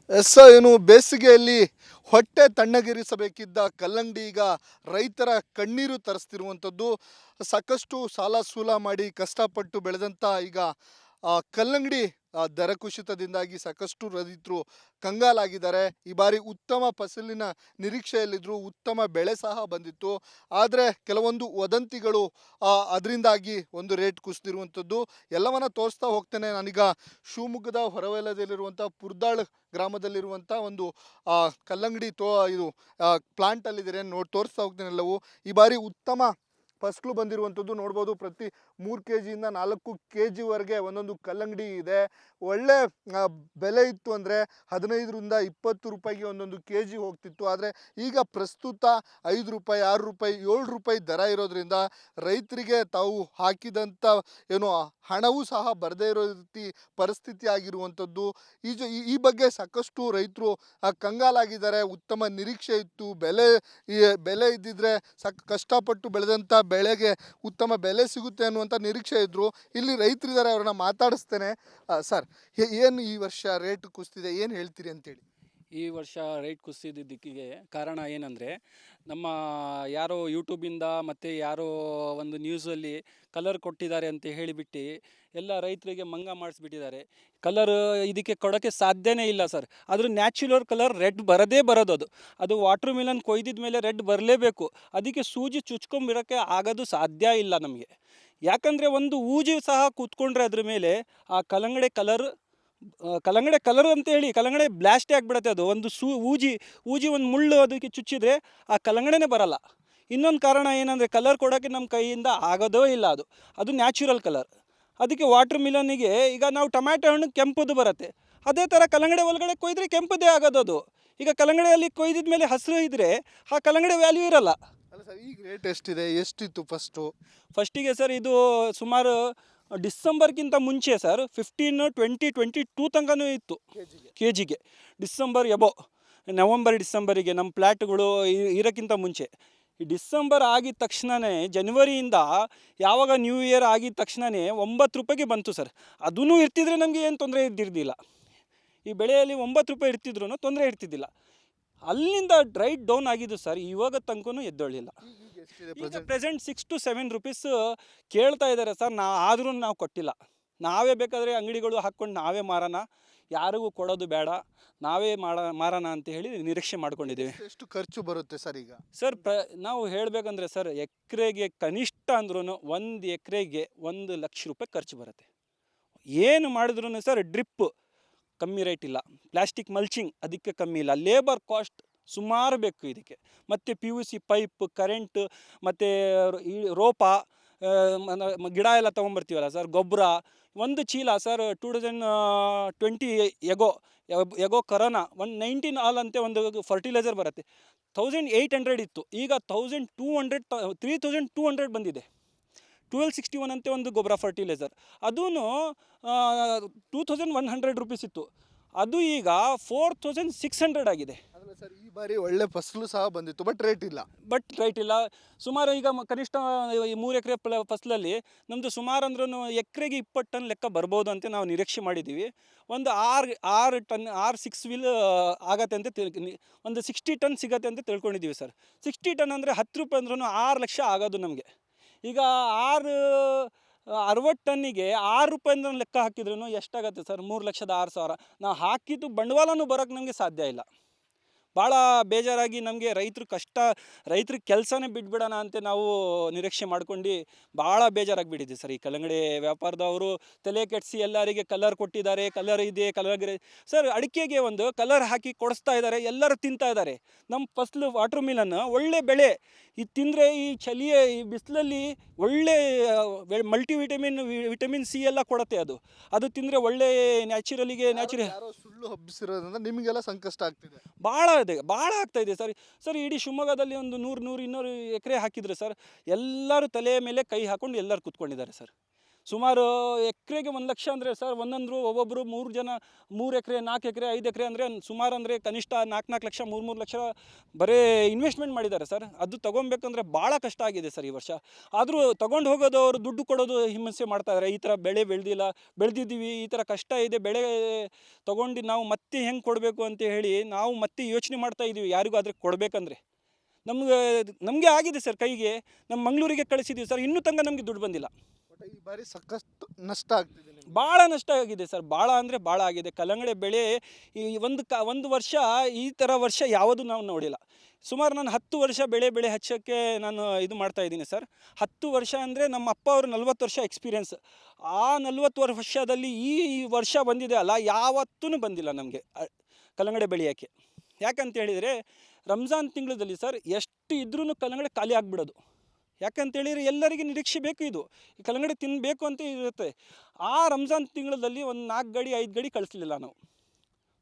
S ಏನು ಬೇಸಿಗೆಯಲ್ಲಿ ಹೊಟ್ಟೆ ತಣ್ಣಗಿರಿಸಬೇಕಿದ್ದ ಕಲ್ಲಂಗಡಿ ಈಗ ರೈತರ ಕಣ್ಣೀರು ತರಿಸ್ತಿರುವಂಥದ್ದು. ಸಾಕಷ್ಟು ಸಾಲ ಸೂಲ ಮಾಡಿ ಕಷ್ಟಪಟ್ಟು ಬೆಳೆದಂಥ ಈಗ ಕಲ್ಲಂಗಡಿ ದರ ಕುಸಿತದಿಂದಾಗಿ ಸಾಕಷ್ಟು ರೈತರು ಕಂಗಾಲಾಗಿದ್ದಾರೆ. ಈ ಬಾರಿ ಉತ್ತಮ ಫಸಲಿನ ನಿರೀಕ್ಷೆಯಲ್ಲಿದ್ದರು, ಉತ್ತಮ ಬೆಳೆ ಸಹ ಬಂದಿತ್ತು. ಆದರೆ ಕೆಲವೊಂದು ವದಂತಿಗಳು ಅದರಿಂದಾಗಿ ಒಂದು ರೇಟ್ ಕುಸಿದಿರುವಂಥದ್ದು. ಎಲ್ಲವನ್ನ ತೋರಿಸ್ತಾ ಹೋಗ್ತೇನೆ. ನಾನೀಗ ಶಿವಮೊಗ್ಗದ ಹೊರವಲಯದಲ್ಲಿರುವಂಥ ಪುರ್ದಾಳ್ ಗ್ರಾಮದಲ್ಲಿರುವಂಥ ಒಂದು ಕಲ್ಲಂಗಡಿ ಇದು ಪ್ಲಾಂಟಲ್ಲಿದ್ದಾರೆ ತೋರಿಸ್ತಾ ಹೋಗ್ತೇನೆ ಎಲ್ಲವೂ. ಈ ಬಾರಿ ಉತ್ತಮ ಫಸಲು ಬಂದಿರುವಂಥದ್ದು ನೋಡ್ಬೋದು. ಪ್ರತಿ 3 kg-ಯಿಂದ 4 kg-ವರೆಗೆ ಒಂದೊಂದು ಕಲ್ಲಂಗಡಿ ಇದೆ. ಒಳ್ಳೆ ಬೆಲೆ ಇತ್ತು ಅಂದರೆ 15ರಿಂದ 20 ರೂಪಾಯಿಗೆ ಒಂದೊಂದು kg ಹೋಗ್ತಿತ್ತು. ಆದರೆ ಈಗ ಪ್ರಸ್ತುತ 5 ರೂಪಾಯಿ, 6 ರೂಪಾಯಿ, 7 ರೂಪಾಯಿ ದರ ಇರೋದ್ರಿಂದ ರೈತರಿಗೆ ತಾವು ಹಾಕಿದಂಥ ಏನು ಹಣವೂ ಸಹ ಬರದೇ ಇರೋ ರೀತಿ ಪರಿಸ್ಥಿತಿ ಆಗಿರುವಂಥದ್ದು. ಈ ಬಗ್ಗೆ ಸಾಕಷ್ಟು ರೈತರು ಕಂಗಾಲಾಗಿದ್ದಾರೆ. ಉತ್ತಮ ನಿರೀಕ್ಷೆ ಇತ್ತು, ಬೆಲೆ ಇದ್ದಿದ್ರೆ ಕಷ್ಟಪಟ್ಟು ಬೆಳೆದಂಥ ಬೆಳೆಗೆ ಉತ್ತಮ ಬೆಲೆ ಸಿಗುತ್ತೆ ಅನ್ನುವಂಥ ನಿರೀಕ್ಷೆ ಇದ್ದರು. ಇಲ್ಲಿ ರೈತರಿದ್ದಾರೆ, ಅವ್ರನ್ನ ಮಾತಾಡಿಸ್ತೇನೆ. ಸರ್, ಏನು ಈ ವರ್ಷ ರೇಟ್ ಕುಸಿದಿದೆ, ಏನು ಹೇಳ್ತೀರಿ ಅಂತೇಳಿ? ಈ ವರ್ಷ ರೈಟ್ ಕುಸಿದಿದ್ದಕ್ಕೆ ಕಾರಣ ಏನಂದರೆ, ನಮ್ಮ ಯಾರೋ ಯೂಟ್ಯೂಬಿಂದ ಮತ್ತು ಯಾರೋ ಒಂದು ನ್ಯೂಸಲ್ಲಿ ಕಲರ್ ಕೊಟ್ಟಿದ್ದಾರೆ ಅಂತ ಹೇಳಿಬಿಟ್ಟು ಎಲ್ಲ ರೈತರಿಗೆ ಮಂಗ ಮಾಡಿಸ್ಬಿಟ್ಟಿದ್ದಾರೆ. ಕಲರ್ ಇದಕ್ಕೆ ಕೊಡೋಕ್ಕೆ ಸಾಧ್ಯನೇ ಇಲ್ಲ ಸರ್. ಅದ್ರ ನ್ಯಾಚುರಲ್ ಕಲರ್ ರೆಡ್ ಬರೋದು. ಅದು ವಾಟರ್ ಮಿಲನ್ ಕೊಯ್ದಿದ ಮೇಲೆ ರೆಡ್ ಬರಲೇಬೇಕು. ಅದಕ್ಕೆ ಸೂಜಿ ಚುಚ್ಕೊಂಬಿಡೋಕ್ಕೆ ಆಗೋದು ಸಾಧ್ಯ ಇಲ್ಲ ನಮಗೆ. ಯಾಕಂದರೆ ಒಂದು ಊಜಿ ಸಹ ಕೂತ್ಕೊಂಡ್ರೆ ಅದ್ರ ಮೇಲೆ ಆ ಕಲ್ಲಂಗಡಿ ಕಲರ್ ಅಂತ ಹೇಳಿ ಕಲ್ಲಂಗಡಿ ಬ್ಲಾಸ್ಟೇ ಆಗಿಬಿಡುತ್ತೆ. ಅದು ಒಂದು ಊಜಿ ಒಂದು ಮುಳ್ಳು ಅದಕ್ಕೆ ಚುಚ್ಚಿದ್ರೆ ಆ ಕಲ್ಲಂಗಡಿನೇ ಬರಲ್ಲ. ಇನ್ನೊಂದು ಕಾರಣ ಏನಂದರೆ, ಕಲರ್ ಕೊಡೋಕ್ಕೆ ನಮ್ಮ ಕೈಯಿಂದ ಆಗೋದೋ ಇಲ್ಲ. ಅದು ನ್ಯಾಚುರಲ್ ಕಲರ್. ಅದಕ್ಕೆ ವಾಟರ್ ಮಿಲನ್ನಿಗೆ ಈಗ ನಾವು ಟೊಮ್ಯಾಟೊ ಹಣ್ಣು ಕೆಂಪುದು ಬರುತ್ತೆ, ಅದೇ ಥರ ಕಲ್ಲಂಗಡಿ ಒಳಗಡೆ ಕೊಯ್ದರೆ ಕೆಂಪುದೇ ಆಗೋದು. ಈಗ ಕಲ್ಲಂಗಡಿಯಲ್ಲಿ ಕೊಯ್ದಿದ ಮೇಲೆ ಹಸಿರು ಇದ್ದರೆ ಆ ಕಲ್ಲಂಗಡಿ ವ್ಯಾಲ್ಯೂ ಇರಲ್ಲ. ಅಲ್ಲ ಸರ್, ಈಗ ರೇಟ್ ಎಷ್ಟಿದೆ, ಎಷ್ಟಿತ್ತು ಫಸ್ಟಿಗೆ ಸರ್ ಇದು ಸುಮಾರು ಡಿಸೆಂಬರ್ಗಿಂತ ಮುಂಚೆ ಸರ್ 15, 20, 22 ತನಕನೂ ಇತ್ತು kg-ಗೆ. ಡಿಸೆಂಬರ್ ನವಂಬರ್ ಡಿಸೆಂಬರಿಗೆ ನಮ್ಮ ಪ್ಲ್ಯಾಟ್ಗಳು ಇರೋಕ್ಕಿಂತ ಮುಂಚೆ. ಈ ಡಿಸೆಂಬರ್ ಆಗಿದ ತಕ್ಷಣವೇ, ಜನವರಿಯಿಂದ ಯಾವಾಗ ನ್ಯೂ ಇಯರ್ ಆಗಿದ ತಕ್ಷಣವೇ 9 ರೂಪಾಯಿಗೆ ಬಂತು ಸರ್. ಅದೂ ಇರ್ತಿದ್ರೆ ನಮಗೆ ಏನು ತೊಂದರೆ ಇದ್ದಿರಲಿಲ್ಲ. ಈ ಬೆಳೆಯಲ್ಲಿ 9 ರೂಪಾಯಿ ಇರ್ತಿದ್ರು ತೊಂದರೆ ಇರ್ತಿದ್ದಿಲ್ಲ. ಅಲ್ಲಿಂದ ರೈಟ್ ಡೌನ್ ಆಗಿದ್ದು ಸರ್, ಇವಾಗ ತನಕನೂ ಎದ್ದೊಳ್ಳಿಲ್ಲ. ಈಗ ಪ್ರೆಸೆಂಟ್ 6 to 7 ರೂಪೀಸ್ ಕೇಳ್ತಾ ಇದ್ದಾರೆ ಸರ್. ಆದ್ರೂ ನಾವು ಕೊಟ್ಟಿಲ್ಲ. ನಾವೇ ಬೇಕಾದರೆ ಅಂಗಡಿಗಳು ಹಾಕ್ಕೊಂಡು ನಾವೇ ಮಾರೋಣ, ಯಾರಿಗೂ ಕೊಡೋದು ಬೇಡ, ನಾವೇ ಮಾರೋಣ ಅಂತ ಹೇಳಿ ನಿರೀಕ್ಷೆ ಮಾಡ್ಕೊಂಡಿದ್ದೀವಿ. ಎಷ್ಟು ಖರ್ಚು ಬರುತ್ತೆ ಸರ್ ಈಗ? ಸರ್ ನಾವು ಹೇಳಬೇಕಂದ್ರೆ ಸರ್, ಎಕರೆಗೆ ಕನಿಷ್ಠ ಅಂದ್ರೂ 1 ಎಕರೆಗೆ 1 ಲಕ್ಷ ರೂಪಾಯಿ ಖರ್ಚು ಬರುತ್ತೆ. ಏನು ಮಾಡಿದ್ರು ಸರ್, ಡ್ರಿಪ್ ಕಮ್ಮಿ ರೇಟ್ ಇಲ್ಲ, ಪ್ಲಾಸ್ಟಿಕ್ ಮಲ್ಚಿಂಗ್ ಅದಕ್ಕೆ ಕಮ್ಮಿ ಇಲ್ಲ, ಲೇಬರ್ ಕಾಸ್ಟ್ ಸುಮಾರು ಬೇಕು ಇದಕ್ಕೆ, ಮತ್ತು PVC ಪೈಪ್, ಕರೆಂಟ್, ಮತ್ತು ರೋಪ, ಗಿಡ ಎಲ್ಲ ತೊಗೊಂಬರ್ತೀವಲ್ಲ ಸರ್, ಗೊಬ್ಬರ. ಒಂದು ಚೀಲ ಸರ್ 2020 ಎಗೋ ಕರೋನಾ 119 ಆಲ್ ಅಂತೆ ಒಂದು ಫರ್ಟಿಲೈಸರ್ ಬರುತ್ತೆ, 1800 ಇತ್ತು. ಈಗ 3200 ಬಂದಿದೆ. 1261 ಅಂತೆ ಒಂದು ಗೊಬ್ಬರ ಫರ್ಟಿಲೈಸರ್, ಅದೂ 2100 ರೂಪೀಸ್ ಇತ್ತು. ಅದು ಈಗ 4600 ಆಗಿದೆ. ಅಲ್ಲ ಸರ್, ಈ ಬಾರಿ ಒಳ್ಳೆ ಫಸಲು ಸಹ ಬಂದಿತ್ತು, ಬಟ್ ರೇಟ್ ಇಲ್ಲ. ಸುಮಾರು ಈಗ ಕನಿಷ್ಠ 3 ಎಕರೆ ಫಸಲಲ್ಲಿ ನಮ್ಮದು ಸುಮಾರು ಅಂದ್ರೂ ಎಕರೆಗೆ 20 ಟನ್ ಲೆಕ್ಕ ಬರ್ಬೋದು ಅಂತ ನಾವು ನಿರೀಕ್ಷೆ ಮಾಡಿದ್ದೀವಿ. ಒಂದು 6 ಟನ್ 6 ವೀಲ್ ಆಗತ್ತೆ ಅಂತ ಒಂದು 60 ಟನ್ ಸಿಗತ್ತೆ ಅಂತ ತಿಳ್ಕೊಂಡಿದ್ದೀವಿ ಸರ್. 60 ಟನ್ ಅಂದರೆ 10 ರೂಪಾಯಿ ಅಂದ್ರೂ 6 ಲಕ್ಷ ಆಗೋದು ನಮಗೆ. ಈಗ 60 ಟನ್ನಿಗೆ 6 ರೂಪಾಯಿಂದ ಲೆಕ್ಕ ಹಾಕಿದ್ರೂ ಎಷ್ಟಾಗುತ್ತೆ ಸರ್? 3,06,000. ನಾವು ಹಾಕಿದ್ದು ಬಂಡವಾಳನೂ ಬರೋಕ್ಕೆ ನಮಗೆ ಸಾಧ್ಯ ಇಲ್ಲ. ಭಾಳ ಬೇಜಾರಾಗಿ ನಮಗೆ ರೈತರ ಕೆಲಸನೇ ಬಿಟ್ಬಿಡೋಣ ಅಂತ ನಾವು ನಿರೀಕ್ಷೆ ಮಾಡ್ಕೊಂಡು ಭಾಳ ಬೇಜಾರಾಗಿಬಿಟ್ಟಿದೆ ಸರ್. ಈ ಕಲ್ಲಂಗಡಿ ವ್ಯಾಪಾರದವರು ತಲೆ ಕೆಡಿಸಿ ಎಲ್ಲರಿಗೆ ಕಲರ್ ಕೊಟ್ಟಿದ್ದಾರೆ, ಕಲರ್ ಇದೆ, ಸರ್ ಅಡಿಕೆಗೆ ಒಂದು ಕಲರ್ ಹಾಕಿ ಕೊಡಿಸ್ತಾ ಇದ್ದಾರೆ, ಎಲ್ಲರೂ ತಿಂತಾ ಇದ್ದಾರೆ. ನಮ್ಮ ಫಸಲು ವಾಟರ್ ಮಿಲನ್ ಒಳ್ಳೆ ಬೆಳೆ, ಇದು ತಿಂದರೆ ಈ ಈ ಬಿಸಿಲಲ್ಲಿ ಒಳ್ಳೆ ವಿಟಮಿನ್ C ಎಲ್ಲ ಕೊಡುತ್ತೆ. ಅದು ತಿಂದರೆ ಒಳ್ಳೆ ಯಾರೋ ಸುಳ್ಳು ಹಬ್ಬಿಸಿರೋದ್ರಿಂದ ನಿಮಗೆಲ್ಲ ಸಂಕಷ್ಟ ಆಗ್ತಿದೆ. ಭಾಳ ಆಗ್ತಾ ಇದೆ ಸರ್. ಇಡೀ ಶಿವಮೊಗ್ಗದಲ್ಲಿ ಒಂದು 100-200 ಎಕರೆ ಹಾಕಿದ್ರೆ ಸರ್, ಎಲ್ಲರೂ ತಲೆಯ ಮೇಲೆ ಕೈ ಹಾಕೊಂಡು ಎಲ್ಲರೂ ಕೂತ್ಕೊಂಡಿದ್ದಾರೆ ಸರ್. ಸುಮಾರು ಎಕರೆಗೆ 1 ಲಕ್ಷ ಅಂದರೆ ಸರ್ ಒಂದೊಂದು ಒಬ್ಬೊಬ್ಬರು 3 ಜನ 3 ಎಕರೆ 4 ಎಕರೆ 5 ಎಕರೆ ಅಂದರೆ ಸುಮಾರು ಅಂದರೆ ಕನಿಷ್ಠ 4 ಲಕ್ಷ 3 ಲಕ್ಷ ಬರೀ ಇನ್ವೆಸ್ಟ್ಮೆಂಟ್ ಮಾಡಿದ್ದಾರೆ ಸರ್. ಅದು ತೊಗೊಬೇಕಂದ್ರೆ ಭಾಳ ಕಷ್ಟ ಆಗಿದೆ ಸರ್ ಈ ವರ್ಷ. ಆದರೂ ತೊಗೊಂಡು ಹೋಗೋದು ಅವರು ದುಡ್ಡು ಕೊಡೋದು ಹಿಂಸೆ ಮಾಡ್ತಾಯಿದ್ದಾರೆ. ಈ ಥರ ಬೆಳೆ ಬೆಳೆದಿದ್ದೀವಿ, ಈ ಥರ ಕಷ್ಟ ಇದೆ, ಬೆಳೆ ತೊಗೊಂಡು ನಾವು ಮತ್ತೆ ಹೆಂಗೆ ಕೊಡಬೇಕು ಅಂತ ಹೇಳಿ ನಾವು ಮತ್ತೆ ಯೋಚನೆ ಮಾಡ್ತಾ ಇದ್ದೀವಿ ಯಾರಿಗೂ ಕೊಡಬೇಕಂದ್ರೆ. ನಮಗೆ ಆಗಿದೆ ಸರ್ ಕೈಗೆ, ನಮ್ಮ ಮಂಗಳೂರಿಗೆ ಕಳಿಸಿದ್ದೀವಿ ಸರ್, ಇನ್ನೂ ತನಕ ನಮಗೆ ದುಡ್ಡು ಬಂದಿಲ್ಲ. ಈ ಬಾರಿ ಸಾಕಷ್ಟು ನಷ್ಟ ಆಗ್ತಿದೆ ನಿಮ್ಗೆ. ಭಾಳ ನಷ್ಟ ಆಗಿದೆ ಸರ್, ಭಾಳ ಅಂದರೆ ಭಾಳ ಆಗಿದೆ. ಕಲ್ಲಂಗಡಿ ಬೆಳೆ ಈ ಒಂದು ವರ್ಷ ಈ ಥರ ವರ್ಷ ಯಾವುದೂ ನಾವು ನೋಡಿಲ್ಲ. ಸುಮಾರು ನಾನು 10 ವರ್ಷ ಬೆಳೆ ಹಚ್ಚೋಕ್ಕೆ ನಾನು ಇದು ಮಾಡ್ತಾಯಿದ್ದೀನಿ ಸರ್. 10 ವರ್ಷ ಅಂದರೆ ನಮ್ಮ ಅಪ್ಪ ಅವರು 40 ವರ್ಷ ಎಕ್ಸ್ಪೀರಿಯೆನ್ಸ್. ಆ 40 ವರ್ಷದಲ್ಲಿ ಈ ವರ್ಷ ಬಂದಿದೆ ಅಲ್ಲ, ಯಾವತ್ತೂ ಬಂದಿಲ್ಲ ನಮಗೆ ಕಲ್ಲಂಗಡಿ ಬೆಳೆಯೋಕ್ಕೆ. ಯಾಕಂತ ಹೇಳಿದರೆ ರಂಜಾನ್ ತಿಂಗಳಲ್ಲಿ ಸರ್ ಎಷ್ಟು ಇದ್ರೂ ಕಲ್ಲಂಗಡಿ ಖಾಲಿ ಆಗಿಬಿಡೋದು. ಯಾಕಂತೇಳಿದರೆ ಎಲ್ಲರಿಗೆ ನಿರೀಕ್ಷೆ ಬೇಕು, ಇದು ಈ ಕಲ್ಲಂಗಡಿ ತಿನ್ನಬೇಕು ಅಂತ ಇರುತ್ತೆ. ಆ ರಂಜಾನ್ ತಿಂಗಳಲ್ಲಿ ಒಂದು 4 ಗಡಿ 5 ಗಡಿ ಕಳಿಸ್ಲಿಲ್ಲ ನಾವು,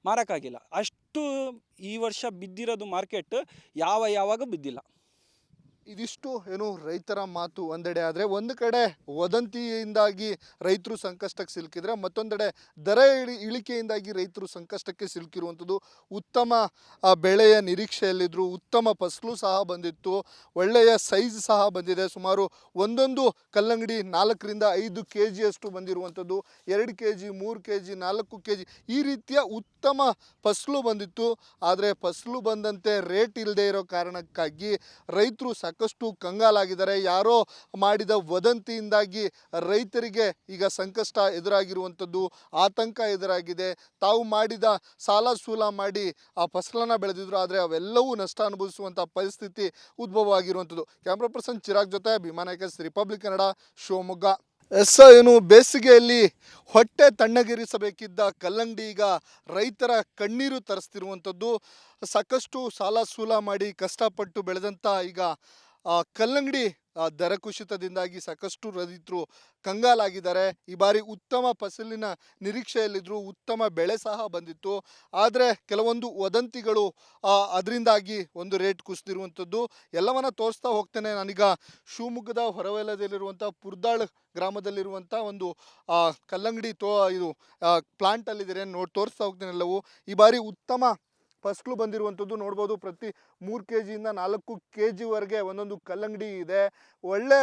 ಮಾರೋಕ್ಕಾಗಿಲ್ಲ. ಅಷ್ಟು ಈ ವರ್ಷ ಬಿದ್ದಿರೋದು ಮಾರ್ಕೆಟ್ ಯಾವಾಗ ಬಿದ್ದಿಲ್ಲ. ಇದಿಷ್ಟು ಏನು ರೈತರ ಮಾತು ಒಂದೆಡೆ ಆದರೆ, ಒಂದು ಕಡೆ ವದಂತಿಯಿಂದಾಗಿ ರೈತರು ಸಂಕಷ್ಟಕ್ಕೆ ಸಿಲುಕಿದ್ರೆ, ಮತ್ತೊಂದೆಡೆ ದರ ಇಳಿಕೆಯಿಂದಾಗಿ ರೈತರು ಸಂಕಷ್ಟಕ್ಕೆ ಸಿಲುಕಿರುವಂಥದ್ದು. ಉತ್ತಮ ಬೆಳೆಯ ನಿರೀಕ್ಷೆಯಲ್ಲಿದ್ದರು, ಉತ್ತಮ ಫಸಲು ಸಹ ಬಂದಿತ್ತು, ಒಳ್ಳೆಯ ಸೈಜ್ ಸಹ ಬಂದಿದೆ. ಸುಮಾರು ಒಂದೊಂದು ಕಲ್ಲಂಗಡಿ 4 ರಿಂದ 5 kgಯಷ್ಟು ಬಂದಿರುವಂಥದ್ದು, 2 kg 3 kg 4 kg ಈ ರೀತಿಯ ಉತ್ತಮ ಫಸಲು ಬಂದಿತ್ತು. ಆದರೆ ಫಸಲು ಬಂದಂತೆ ರೇಟ್ ಇಲ್ಲದೆ ಇರೋ ಕಾರಣಕ್ಕಾಗಿ ರೈತರು ಸಾಕಷ್ಟು ಕಂಗಾಲಾಗಿದ್ದಾರೆ. ಯಾರೋ ಮಾಡಿದ ವದಂತಿಯಿಂದಾಗಿ ರೈತರಿಗೆ ಈಗ ಸಂಕಷ್ಟ ಎದುರಾಗಿರುವಂಥದ್ದು, ಆತಂಕ ಎದುರಾಗಿದೆ. ತಾವು ಮಾಡಿದ ಸಾಲ ಸೂಲ ಮಾಡಿ ಆ ಫಸಲನ್ನು ಬೆಳೆದಿದ್ರು, ಆದರೆ ಅವೆಲ್ಲವೂ ನಷ್ಟ ಅನುಭವಿಸುವಂಥ ಪರಿಸ್ಥಿತಿ ಉದ್ಭವ ಆಗಿರುವಂಥದ್ದು. ಕ್ಯಾಮ್ರಾ ಪರ್ಸನ್ ಚಿರಾಗ್ ಜೊತೆ ಭೀಮಾನಾಯಕಸ್, ರಿಪಬ್ಲಿಕ್ ಕನ್ನಡ, ಶಿವಮೊಗ್ಗ. ಏನು ಬೇಸಿಗೆಯಲ್ಲಿ ಹೊಟ್ಟೆ ತಣ್ಣಗಿರಿಸಬೇಕಿದ್ದ ಕಲ್ಲಂಗಡಿ ಈಗ ರೈತರ ಕಣ್ಣೀರು ತರಿಸ್ತಿರುವಂಥದ್ದು. ಸಾಕಷ್ಟು ಸಾಲ ಸೂಲ ಮಾಡಿ ಕಷ್ಟಪಟ್ಟು ಬೆಳೆದಂಥ ಈಗ ಕಲ್ಲಂಗಡಿ ದರ ಕುಸಿತದಿಂದಾಗಿ ಸಾಕಷ್ಟು ರೈತರು ಕಂಗಾಲಾಗಿದ್ದಾರೆ. ಈ ಬಾರಿ ಉತ್ತಮ ಫಸಲಿನ ನಿರೀಕ್ಷೆಯಲ್ಲಿದ್ದರು, ಉತ್ತಮ ಬೆಳೆ ಸಹ ಬಂದಿತ್ತು. ಆದರೆ ಕೆಲವೊಂದು ವದಂತಿಗಳು ಅದರಿಂದಾಗಿ ಒಂದು ರೇಟ್ ಕುಸಿದಿರುವಂಥದ್ದು. ಎಲ್ಲವನ್ನ ತೋರಿಸ್ತಾ ಹೋಗ್ತೇನೆ. ನಾನೀಗ ಶಿವಮೊಗ್ಗದ ಹೊರವಲಯದಲ್ಲಿರುವಂಥ ಪುರ್ದಾಳ್ ಗ್ರಾಮದಲ್ಲಿರುವಂಥ ಒಂದು ಕಲ್ಲಂಗಡಿ ಇದು ಪ್ಲಾಂಟಲ್ಲಿದ್ದಾರೆ, ತೋರಿಸ್ತಾ ಹೋಗ್ತೇನೆ ಎಲ್ಲವೂ. ಈ ಬಾರಿ ಉತ್ತಮ ಫಸಲು ಬಂದಿರುವಂಥದ್ದು ನೋಡ್ಬೋದು. ಪ್ರತಿ 3 kg ಇಂದ 4 kgವರೆಗೆ ಒಂದೊಂದು ಕಲ್ಲಂಗಡಿ ಇದೆ. ಒಳ್ಳೆ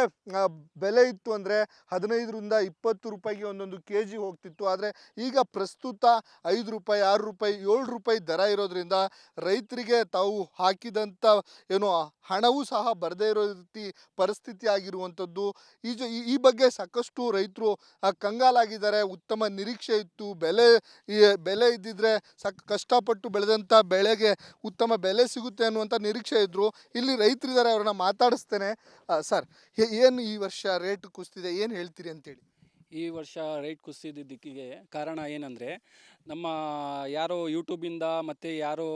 ಬೆಲೆ ಇತ್ತು ಅಂದರೆ 15 ರಿಂದ 20 ರೂಪಾಯಿಗೆ ಒಂದೊಂದು kg ಹೋಗ್ತಿತ್ತು. ಆದರೆ ಈಗ ಪ್ರಸ್ತುತ 5 ರೂಪಾಯಿ 6 ರೂಪಾಯಿ 7 ರೂಪಾಯಿ ದರ ಇರೋದ್ರಿಂದ ರೈತರಿಗೆ ತಾವು ಹಾಕಿದಂಥ ಏನು ಹಣವೂ ಸಹ ಬರದೇ ಇರೋ ರೀತಿ ಪರಿಸ್ಥಿತಿ ಆಗಿರುವಂಥದ್ದು. ಈ ಬಗ್ಗೆ ಸಾಕಷ್ಟು ರೈತರು ಕಂಗಾಲಾಗಿದ್ದಾರೆ. ಉತ್ತಮ ನಿರೀಕ್ಷೆ ಇತ್ತು, ಬೆಲೆ ಇದ್ದಿದ್ರೆ ಕಷ್ಟಪಟ್ಟು ಬೆಳೆದಂಥ ಬೆಳೆಗೆ ಉತ್ತಮ ಬೆಲೆ ಸಿಗುತ್ತೆ ಅನ್ನುವಂಥ ನಿರೀಕ್ಷೆ ಇದ್ದರು. ಇಲ್ಲಿ ರೈತರಿದ್ದಾರೆ, ಅವ್ರನ್ನ ಮಾತಾಡಿಸ್ತೇನೆ. ಸರ್, ಏನು ಈ ವರ್ಷ ರೇಟ್ ಕುಸಿದಿದೆ, ಏನು ಹೇಳ್ತೀರಿ ಅಂತೇಳಿ? ಈ ವರ್ಷ ರೈಟ್ ಕುಸಿದಿದ್ದಕ್ಕಿಗೆ ಕಾರಣ ಏನಂದರೆ, ನಮ್ಮ ಯಾರೋ ಯೂಟ್ಯೂಬಿಂದ ಮತ್ತು ಯಾರೋ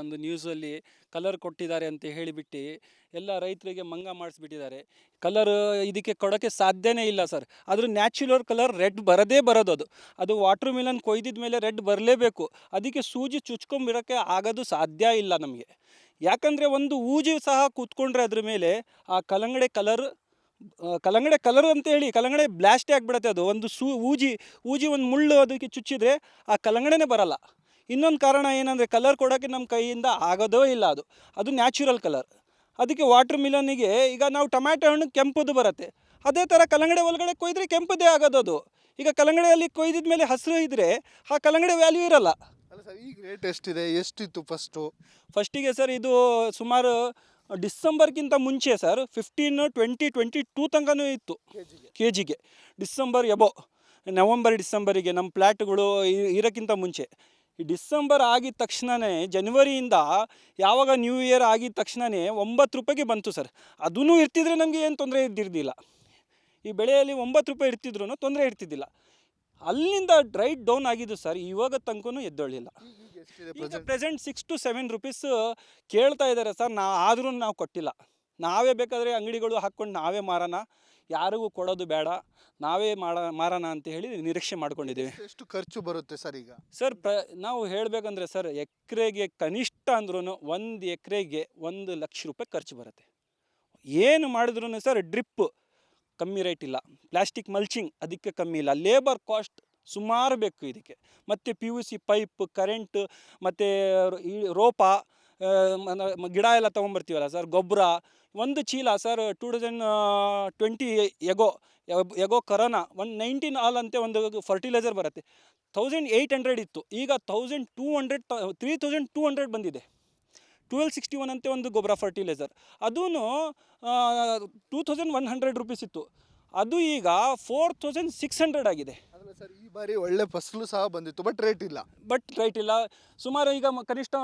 ಒಂದು ನ್ಯೂಸಲ್ಲಿ ಕಲರ್ ಕೊಟ್ಟಿದ್ದಾರೆ ಅಂತ ಹೇಳಿಬಿಟ್ಟು ಎಲ್ಲ ರೈತರಿಗೆ ಮಂಗ ಮಾಡಿಸ್ಬಿಟ್ಟಿದ್ದಾರೆ. ಕಲರ್ ಇದಕ್ಕೆ ಕೊಡೋಕ್ಕೆ ಸಾಧ್ಯನೇ ಇಲ್ಲ ಸರ್. ಅದ್ರ ನ್ಯಾಚುರಲ್ ಕಲರ್ ರೆಡ್ ಬರೋದು. ಅದು ವಾಟರ್ ಮಿಲನ್ ಕೊಯ್ದಿದ ಮೇಲೆ ರೆಡ್ ಬರಲೇಬೇಕು. ಅದಕ್ಕೆ ಸೂಜಿ ಚುಚ್ಕೊಂಬಿಡೋಕ್ಕೆ ಆಗೋದು ಸಾಧ್ಯ ಇಲ್ಲ ನಮಗೆ. ಯಾಕಂದರೆ ಒಂದು ಊಜಿ ಸಹ ಕೂತ್ಕೊಂಡ್ರೆ ಅದ್ರ ಮೇಲೆ ಆ ಕಲ್ಲಂಗಡಿ ಕಲರ್ ಅಂತೇಳಿ ಕಲ್ಲಂಗಡಿ ಬ್ಲಾಸ್ಟೇ ಆಗಿಬಿಡುತ್ತೆ. ಅದು ಒಂದು ಊಜಿ ಒಂದು ಮುಳ್ಳು ಅದಕ್ಕೆ ಚುಚ್ಚಿದ್ರೆ ಆ ಕಲ್ಲಂಗಡಿನೇ ಬರಲ್ಲ. ಇನ್ನೊಂದು ಕಾರಣ ಏನಂದರೆ, ಕಲರ್ ಕೊಡೋಕ್ಕೆ ನಮ್ಮ ಕೈಯಿಂದ ಆಗೋದೇ ಇಲ್ಲ. ಅದು ನ್ಯಾಚುರಲ್ ಕಲರ್. ಅದಕ್ಕೆ ವಾಟರ್ ಮಿಲನ್ನಿಗೆ ಈಗ ನಾವು ಟೊಮ್ಯಾಟೊ ಹಣ್ಣು ಕೆಂಪುದು ಬರುತ್ತೆ, ಅದೇ ಥರ ಕಲ್ಲಂಗಡಿ ಒಳಗಡೆ ಕೊಯ್ದರೆ ಕೆಂಪುದೇ ಆಗೋದು. ಈಗ ಕಲ್ಲಂಗಡಿಯಲ್ಲಿ ಕೊಯ್ದಿದ ಮೇಲೆ ಹಸಿರು ಇದ್ದರೆ ಆ ಕಲ್ಲಂಗಡಿ ವ್ಯಾಲ್ಯೂ ಇರಲ್ಲ. ಅಲ್ಲ ಸರ್, ಈಗ ರೇಟ್ ಎಷ್ಟಿದೆ, ಎಷ್ಟಿತ್ತು ಫಸ್ಟಿಗೆ ಸರ್ ಇದು ಸುಮಾರು ಡಿಸೆಂಬರ್ಗಿಂತ ಮುಂಚೆ ಸರ್ 15, 20, 22 ತನಕನೂ ಇತ್ತು kgಗೆ. ಡಿಸೆಂಬರ್ ನವಂಬರ್ ಡಿಸೆಂಬರಿಗೆ ನಮ್ಮ ಪ್ಲ್ಯಾಟ್ಗಳು ಇರೋಕ್ಕಿಂತ ಮುಂಚೆ. ಈ ಡಿಸೆಂಬರ್ ಆಗಿದ ತಕ್ಷಣವೇ, ಜನವರಿಯಿಂದ ಯಾವಾಗ ನ್ಯೂ ಇಯರ್ ಆಗಿದ ತಕ್ಷಣವೇ 9 ರೂಪಾಯಿಗೆ ಬಂತು ಸರ್. ಅದೂ ಇರ್ತಿದ್ರೆ ನಮಗೆ ಏನು ತೊಂದರೆ ಇದ್ದಿರಲಿಲ್ಲ. ಈ ಬೆಳೆಯಲ್ಲಿ 9 ರೂಪಾಯಿ ಇರ್ತಿದ್ರು ತೊಂದರೆ ಇರ್ತಿದ್ದಿಲ್ಲ. ಅಲ್ಲಿಂದ ರೈಟ್ ಡೌನ್ ಆಗಿದ್ದು ಸರ್, ಇವಾಗ ತನಕನೂ ಎದ್ದೊಳ್ಳಿಲ್ಲ. ಈಗ ಪ್ರೆಸೆಂಟ್ 6 to 7 ರೂಪೀಸ್ ಕೇಳ್ತಾ ಇದ್ದಾರೆ ಸರ್. ಆದ್ರೂ ನಾವು ಕೊಟ್ಟಿಲ್ಲ. ನಾವೇ ಬೇಕಾದರೆ ಅಂಗಡಿಗಳು ಹಾಕ್ಕೊಂಡು ನಾವೇ ಮಾರೋಣ, ಯಾರಿಗೂ ಕೊಡೋದು ಬೇಡ, ನಾವೇ ಮಾರೋಣ ಅಂತ ಹೇಳಿ ನಿರೀಕ್ಷೆ ಮಾಡ್ಕೊಂಡಿದ್ದೀವಿ. ಎಷ್ಟು ಖರ್ಚು ಬರುತ್ತೆ ಸರ್ ಈಗ? ಸರ್ ನಾವು ಹೇಳಬೇಕಂದ್ರೆ ಸರ್, ಎಕರೆಗೆ ಕನಿಷ್ಠ ಅಂದ್ರೂ 1 ಎಕರೆಗೆ 1 ಲಕ್ಷ ರೂಪಾಯಿ ಖರ್ಚು ಬರುತ್ತೆ. ಏನು ಮಾಡಿದ್ರು ಸರ್, ಡ್ರಿಪ್ ಕಮ್ಮಿ ರೇಟ್ ಇಲ್ಲ. ಪ್ಲಾಸ್ಟಿಕ್ ಮಲ್ಚಿಂಗ್ ಅದಕ್ಕೆ ಕಮ್ಮಿ ಇಲ್ಲ. ಲೇಬರ್ ಕಾಸ್ಟ್ ಸುಮಾರು ಬೇಕು ಇದಕ್ಕೆ. ಮತ್ತು PVC ಪೈಪ್, ಕರೆಂಟ್, ಮತ್ತು ಈ ರೋಪ, ಗಿಡ ಎಲ್ಲ ತೊಗೊಂಬರ್ತೀವಲ್ಲ ಸರ್, ಗೊಬ್ಬರ. ಒಂದು ಚೀಲ ಸರ್ 2020 ಎಗೋ ಕರೋನಾ 119 ಆಲ್ ಅಂತೆ ಒಂದು ಫರ್ಟಿಲೈಸರ್ ಬರುತ್ತೆ. 1800 ಇತ್ತು, ಈಗ 3200 ಬಂದಿದೆ. 1261 ಅಂತೆ ಒಂದು ಗೊಬ್ಬರ ಫರ್ಟಿಲೈಸರ್, ಅದೂ 2100 ರುಪೀಸ್ ಇತ್ತು, ಅದು ಈಗ 4600 ಆಗಿದೆ. ಅಲ್ಲ ಸರ್, ಈ ಬಾರಿ ಒಳ್ಳೆ ಫಸಲು ಸಹ ಬಂದಿತ್ತು, ಬಟ್ ರೇಟ್ ಇಲ್ಲ. ಸುಮಾರು ಈಗ ಕನಿಷ್ಠ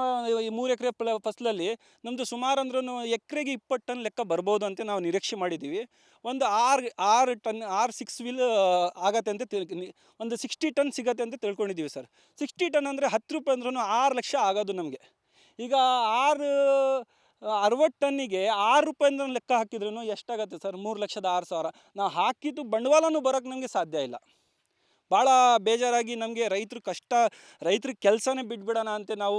ಈ 3 ಎಕರೆ ಫಸಲಲ್ಲಿ ನಮ್ಮದು ಸುಮಾರು ಅಂದ್ರೂ ಎಕರೆಗೆ 20 ಟನ್ ಲೆಕ್ಕ ಬರ್ಬೋದು ಅಂತ ನಾವು ನಿರೀಕ್ಷೆ ಮಾಡಿದ್ದೀವಿ. ಒಂದು 6 ವೀಲ್ ಆಗತ್ತೆ ಅಂತ ಒಂದು 60 ಟನ್ ಸಿಗತ್ತೆ ಅಂತ ತಿಳ್ಕೊಂಡಿದ್ದೀವಿ ಸರ್. 60 ಟನ್ ಅಂದರೆ 10 ರೂಪಾಯಿ ಅಂದ್ರೂ 6 ಲಕ್ಷ ಆಗೋದು ನಮಗೆ. ಈಗ 60 ಟನ್ನಿಗೆ 6 ರೂಪಾಯಿಂದ ಲೆಕ್ಕ ಹಾಕಿದ್ರೂ ಎಷ್ಟಾಗತ್ತೆ ಸರ್? 3,06,000. ನಾವು ಹಾಕಿದ್ದು ಬಂಡವಾಳನೂ ಬರೋಕ್ಕೆ ನಮಗೆ ಸಾಧ್ಯ ಇಲ್ಲ. ಭಾಳ ಬೇಜಾರಾಗಿ ನಮಗೆ ರೈತರ ಕೆಲಸನೇ ಬಿಟ್ಬಿಡೋಣ ಅಂತ ನಾವು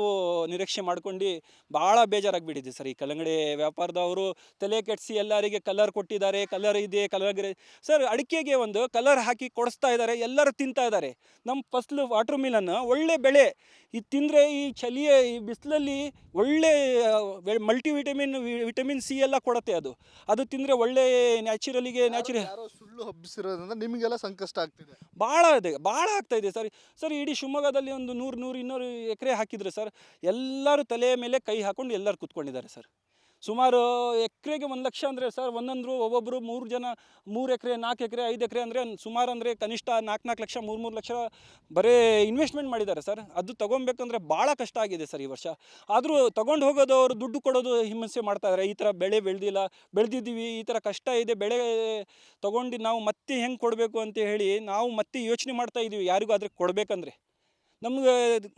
ನಿರೀಕ್ಷೆ ಮಾಡ್ಕೊಂಡು ಭಾಳ ಬೇಜಾರಾಗಿಬಿಟ್ಟಿದೆ ಸರ್. ಈ ಕಲ್ಲಂಗಡಿ ವ್ಯಾಪಾರದವರು ತಲೆ ಕೆಡಿಸಿ ಎಲ್ಲರಿಗೆ ಕಲರ್ ಕೊಟ್ಟಿದ್ದಾರೆ, ಕಲರ್ ಇದೆ, ಕಲರ್ ಸರ್. ಅಡಿಕೆಗೆ ಒಂದು ಕಲರ್ ಹಾಕಿ ಕೊಡಿಸ್ತಾ ಇದ್ದಾರೆ, ಎಲ್ಲರೂ ತಿಂತಾ ಇದ್ದಾರೆ. ನಮ್ಮ ಫಸಲು ವಾಟರ್ ಮಿಲನ್ ಒಳ್ಳೆ ಬೆಳೆ, ಇದು ತಿಂದರೆ ಈ ಬಿಸಿಲಲ್ಲಿ ಒಳ್ಳೆ ವಿಟಮಿನ್ C ಎಲ್ಲ ಕೊಡುತ್ತೆ. ಅದು ತಿಂದರೆ ಒಳ್ಳೆ ನ್ಯಾಚುರಲ್ ಸುಳ್ಳು ಹಬ್ಬಿಸಿರೋದ್ರಿಂದ ನಿಮಗೆಲ್ಲ ಸಂಕಷ್ಟ ಆಗ್ತಿದೆ. ಭಾಳ ಆಗ್ತಾ ಇದೆ ಸರ್. ಇಡೀ ಶಿವಮೊಗ್ಗದಲ್ಲಿ ಒಂದು 100-200 ಎಕರೆ ಹಾಕಿದ್ರೆ ಸರ್, ಎಲ್ಲರೂ ತಲೆ ಮೇಲೆ ಕೈ ಹಾಕೊಂಡು ಎಲ್ಲರೂ ಕೂತ್ಕೊಂಡಿದ್ದಾರೆ ಸರ್. ಸುಮಾರು ಎಕರೆಗೆ 1 ಲಕ್ಷ ಅಂದರೆ ಸರ್, ಒಬ್ಬೊಬ್ಬರು 3 ಜನ 3 ಎಕರೆ 4 ಎಕರೆ 5 ಎಕರೆ ಅಂದರೆ ಸುಮಾರು ಅಂದರೆ ಕನಿಷ್ಠ 4 ಲಕ್ಷ 3 ಲಕ್ಷ ಬರೀ ಇನ್ವೆಸ್ಟ್ಮೆಂಟ್ ಮಾಡಿದ್ದಾರೆ ಸರ್. ಅದು ತೊಗೊಬೇಕಂದ್ರೆ ಭಾಳ ಕಷ್ಟ ಆಗಿದೆ ಸರ್ ಈ ವರ್ಷ. ಆದರೂ ತೊಗೊಂಡು ಹೋಗೋದು, ಅವರು ದುಡ್ಡು ಕೊಡೋದು ಹಿಂಸೆ ಮಾಡ್ತಾಯಿದ್ದಾರೆ. ಈ ಥರ ಬೆಳೆ ಬೆಳೆದಿದ್ದೀವಿ, ಈ ಥರ ಕಷ್ಟ ಇದೆ, ಬೆಳೆ ತೊಗೊಂಡು ನಾವು ಮತ್ತೆ ಹೆಂಗೆ ಕೊಡಬೇಕು ಅಂತ ಹೇಳಿ ನಾವು ಮತ್ತೆ ಯೋಚನೆ ಮಾಡ್ತಾ ಇದ್ದೀವಿ, ಯಾರಿಗೂ ಆದರೆ ಕೊಡಬೇಕಂದ್ರೆ.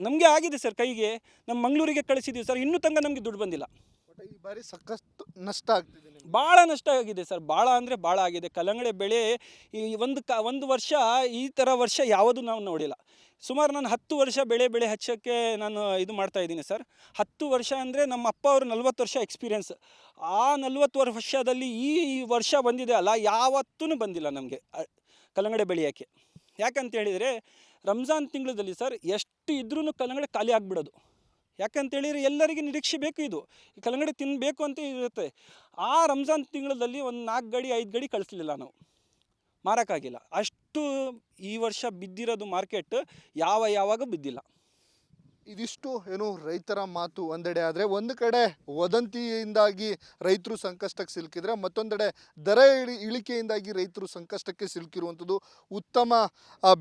ನಮಗೆ ಆಗಿದೆ ಸರ್ ಕೈಗೆ. ನಮ್ಮ ಮಂಗಳೂರಿಗೆ ಕಳಿಸಿದ್ದೀವಿ ಸರ್, ಇನ್ನೂ ತನಕ ನಮಗೆ ದುಡ್ಡು ಬಂದಿಲ್ಲ. ಈ ಬಾರಿ ಸಾಕಷ್ಟು ನಷ್ಟ ಆಗ್ತಿದೆ. ಭಾಳ ನಷ್ಟ ಆಗಿದೆ ಸರ್, ಭಾಳ ಅಂದರೆ ಭಾಳ ಆಗಿದೆ. ಕಲ್ಲಂಗಡಿ ಬೆಳೆ ಈ ಒಂದು ವರ್ಷ ಈ ಥರ ವರ್ಷ ಯಾವುದೂ ನಾವು ನೋಡಿಲ್ಲ. ಸುಮಾರು ನಾನು 10 ವರ್ಷ ಬೆಳೆ ಹಚ್ಚೋಕ್ಕೆ ನಾನು ಇದು ಮಾಡ್ತಾಯಿದ್ದೀನಿ ಸರ್. 10 ವರ್ಷ ಅಂದರೆ ನಮ್ಮ ಅಪ್ಪ ಅವರು 40 ವರ್ಷ ಎಕ್ಸ್ಪೀರಿಯೆನ್ಸ್. ಆ 40 ವರ್ಷದಲ್ಲಿ ಈ ವರ್ಷ ಬಂದಿದೆ ಅಲ್ಲ, ಯಾವತ್ತೂ ಬಂದಿಲ್ಲ ನಮಗೆ ಕಲ್ಲಂಗಡಿ ಬೆಳೆಯೋಕ್ಕೆ. ಯಾಕಂತ ಹೇಳಿದರೆ ರಂಜಾನ್ ತಿಂಗಳಲ್ಲಿ ಸರ್ ಎಷ್ಟು ಇದ್ರೂ ಕಲ್ಲಂಗಡಿ ಖಾಲಿ ಆಗಿಬಿಡೋದು. ಯಾಕಂತೇಳಿದರೆ ಎಲ್ಲರಿಗೆ ನಿರೀಕ್ಷೆ ಬೇಕು, ಇದು ಈ ಕಲ್ಲಂಗಡಿ ತಿನ್ನಬೇಕು ಅಂತ ಇರುತ್ತೆ. ಆ ರಂಜಾನ್ ತಿಂಗಳಲ್ಲಿ ಒಂದು 4 ಗಾಡಿ 5 ಗಾಡಿ ಕಳಿಸ್ಲಿಲ್ಲ, ನಾವು ಮಾರೋಕ್ಕಾಗಿಲ್ಲ. ಅಷ್ಟು ಈ ವರ್ಷ ಬಿದ್ದಿರೋದು ಮಾರ್ಕೆಟ್ ಯಾವಾಗ ಬಿದ್ದಿಲ್ಲ. ಇದಿಷ್ಟು ರೈತರ ಮಾತು ಒಂದೆಡೆ ಆದರೆ, ಒಂದು ಕಡೆ ವದಂತಿಯಿಂದಾಗಿ ರೈತರು ಸಂಕಷ್ಟಕ್ಕೆ ಸಿಲುಕಿದ್ರೆ, ಮತ್ತೊಂದೆಡೆ ದರ ಇಳಿಕೆಯಿಂದಾಗಿ ರೈತರು ಸಂಕಷ್ಟಕ್ಕೆ ಸಿಲುಕಿರುವಂಥದ್ದು. ಉತ್ತಮ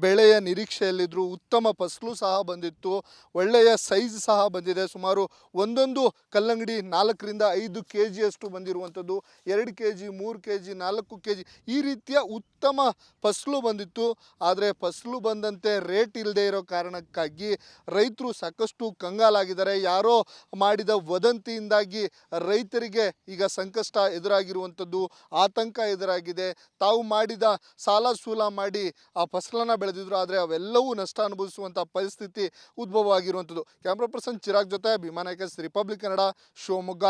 ಬೆಳೆಯ ನಿರೀಕ್ಷೆಯಲ್ಲಿದ್ದರು, ಉತ್ತಮ ಫಸಲು ಸಹ ಬಂದಿತ್ತು, ಒಳ್ಳೆಯ ಸೈಜ್ ಸಹ ಬಂದಿದೆ. ಸುಮಾರು ಒಂದೊಂದು ಕಲ್ಲಂಗಡಿ 4ರಿಂದ 5 kgಯಷ್ಟು ಬಂದಿರುವಂಥದ್ದು, 2 kg 3 kg 4 kg ಈ ರೀತಿಯ ಉತ್ತಮ ಫಸಲು ಬಂದಿತ್ತು. ಆದರೆ ಫಸಲು ಬಂದಂತೆ ರೇಟ್ ಇಲ್ಲದೆ ಇರೋ ಕಾರಣಕ್ಕಾಗಿ ರೈತರು ಸಾಕಷ್ಟು ಕಂಗಾಲಾಗಿದ್ದಾರೆ. ಯಾರೋ ಮಾಡಿದ ವದಂತಿಯಿಂದಾಗಿ ರೈತರಿಗೆ ಈಗ ಸಂಕಷ್ಟ ಎದುರಾಗಿರುವಂಥದ್ದು, ಆತಂಕ ಎದುರಾಗಿದೆ. ತಾವು ಮಾಡಿದ ಸಾಲ ಸೂಲ ಮಾಡಿ ಆ ಫಸಲನ್ನು ಬೆಳೆದಿದ್ರು, ಆದರೆ ಅವೆಲ್ಲವೂ ನಷ್ಟ ಅನುಭವಿಸುವಂಥ ಪರಿಸ್ಥಿತಿ ಉದ್ಭವ ಆಗಿರುವಂಥದ್ದು. ಕ್ಯಾಮ್ರಾ ಪರ್ಸನ್ ಚಿರಾಗ್ ಜೊತೆ ಭೀಮಾ ನಾಯಕ್, ರಿಪಬ್ಲಿಕ್ ಕನ್ನಡ, ಶಿವಮೊಗ್ಗ.